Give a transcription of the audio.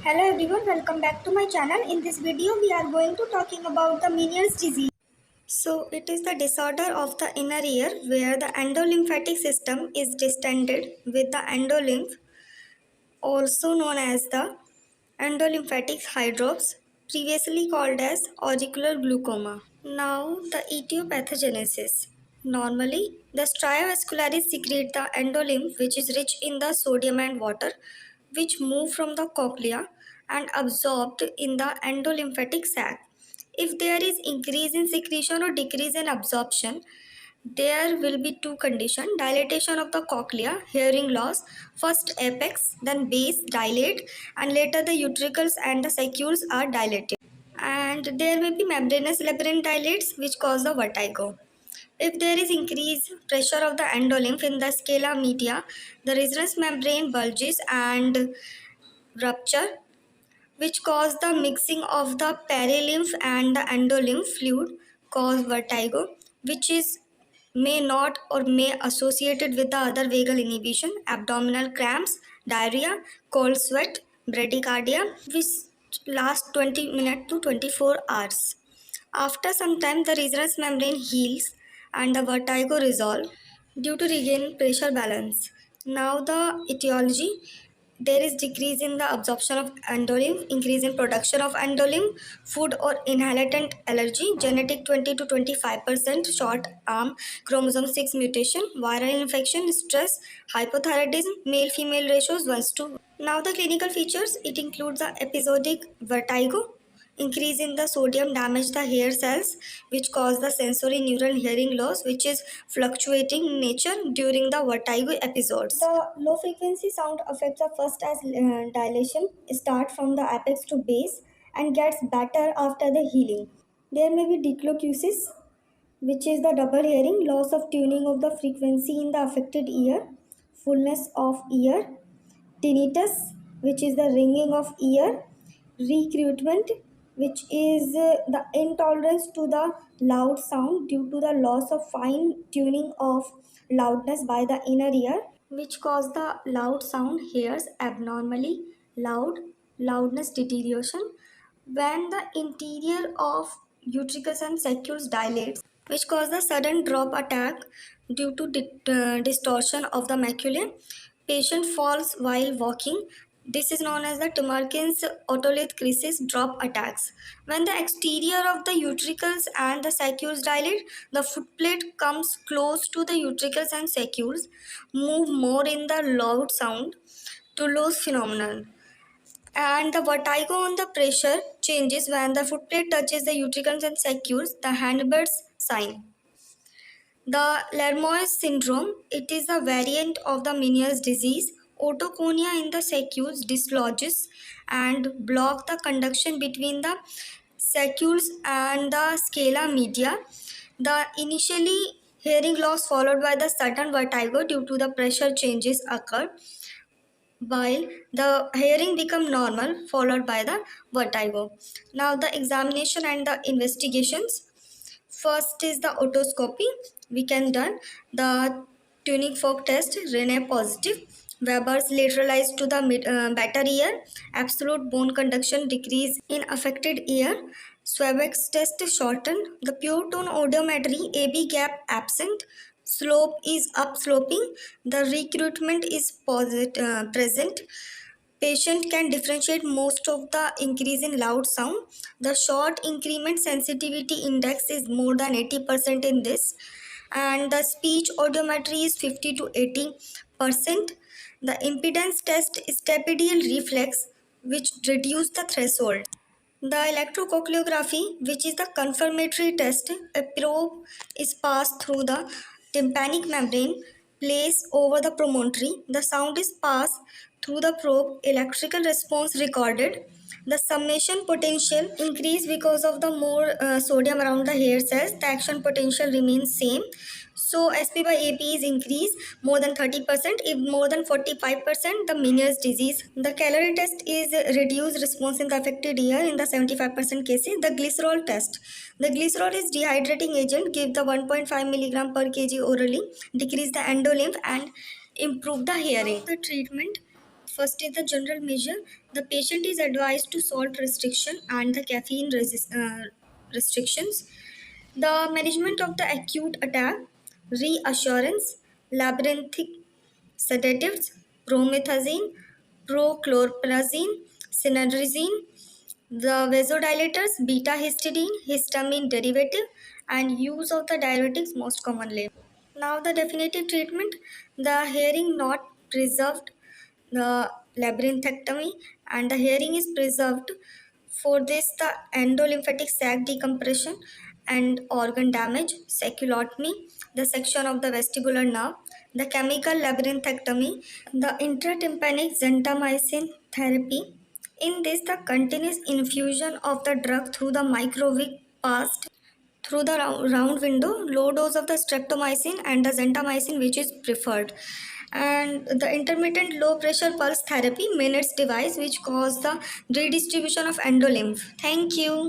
Hello everyone, welcome back to my channel. In this video, we are going to talking about the Meniere's disease. So, it is the disorder of the inner ear where the endolymphatic system is distended with the endolymph, also known as the endolymphatic hydrops, previously called as auricular glaucoma. Now, the etiopathogenesis. Normally, the stria vascularis secrete the endolymph, which is rich in the sodium and water, which move from the cochlea and absorbed in the endolymphatic sac. If there is increase in secretion or decrease in absorption, there will be two conditions: dilatation of the cochlea, hearing loss, first apex, then base dilate, and later the utricles and the sacules are dilated. And there may be membranous labyrinth dilates which cause the vertigo. If there is increased pressure of the endolymph in the scala media, the resonance membrane bulges and rupture, which cause the mixing of the perilymph and the endolymph fluid, cause vertigo, which is may not or may associated with the other vagal inhibition, abdominal cramps, diarrhea, cold sweat, bradycardia, which last 20 minutes to 24 hours. After some time, the resonance membrane heals and the vertigo resolve due to regain pressure balance. Now the etiology: there is decrease in the absorption of endolymph, increase in production of endolymph, food or inhalant allergy, genetic 20 to 25%, short arm chromosome 6 mutation, viral infection, stress, hypothyroidism, male female ratios 1:1. Now the clinical features: it includes the episodic vertigo, increase in the sodium damage the hair cells, which cause the sensory neural hearing loss, which is fluctuating in nature during the vertigo episodes. The low frequency sound affects the first as dilation, start from the apex to base, and gets better after the healing. There may be declocusis, which is the double hearing, loss of tuning of the frequency in the affected ear, fullness of ear, tinnitus, which is the ringing of ear, recruitment, which is the intolerance to the loud sound due to the loss of fine tuning of loudness by the inner ear, which cause the loud sound hears abnormally loud, loudness deterioration when the interior of utricus and sacules dilates, which cause the sudden drop attack due to distortion of the macula. Patient falls while walking. This is known as the Tumarkin's otolith crisis drop attacks. When the exterior of the utricles and the sacules dilate, the footplate comes close to the utricles and sacules, move more in the loud sound to loss phenomenon. And the vertigo on the pressure changes when the footplate touches the utricles and sacules, the Handbird's sign. The Lermois syndrome, it is a variant of the Meniere's disease. Otoconia in the sacules dislodges and block the conduction between the sacules and the scala media. The initially hearing loss followed by the sudden vertigo due to the pressure changes occur, while the hearing become normal followed by the vertigo. Now the examination and the investigations. First is the otoscopy. We can done the tuning fork test, Rene positive, Weber's lateralized to the better ear, absolute bone conduction decrease in affected ear, Swabeck's test shortened, the pure tone audiometry, AB gap absent, slope is upsloping, the recruitment is present. Patient can differentiate most of the increase in loud sound. The short increment sensitivity index is more than 80% in this, and the speech audiometry is 50 to 80%. The impedance test is tapedial reflex, which reduce the threshold. The electrocochleography, which is the confirmatory test, a probe is passed through the tympanic membrane, placed over the promontory. The sound is passed through the probe, electrical response recorded. The summation potential increase because of the more sodium around the hair cells. The action potential remains same. So SP by AP is increased more than 30%. If more than 45%, the Meniere's disease. The calorie test is reduced response in the affected ear in the 75% cases. The glycerol test. The glycerol is dehydrating agent. Give the 1.5 milligram per kg orally. Decrease the endolymph and improve the hearing. The treatment. First is the general measure. The patient is advised to salt restriction and the caffeine restrictions. The management of the acute attack, reassurance, labyrinthic sedatives, promethazine, prochlorperazine, sinadrazine, the vasodilators, beta histidine, histamine derivative, and use of the diuretics most commonly. Now the definitive treatment, the hearing not preserved, the labyrinthectomy, and the hearing is preserved. For this, the endolymphatic sac decompression and organ damage, saculotomy, the section of the vestibular nerve, the chemical labyrinthectomy, the intratympanic gentamicin therapy. In this, the continuous infusion of the drug through the microwave passed through the round window, low dose of the streptomycin and the gentamicin which is preferred, and the intermittent low pressure pulse therapy minutes device which cause the redistribution of endolymph. Thank you.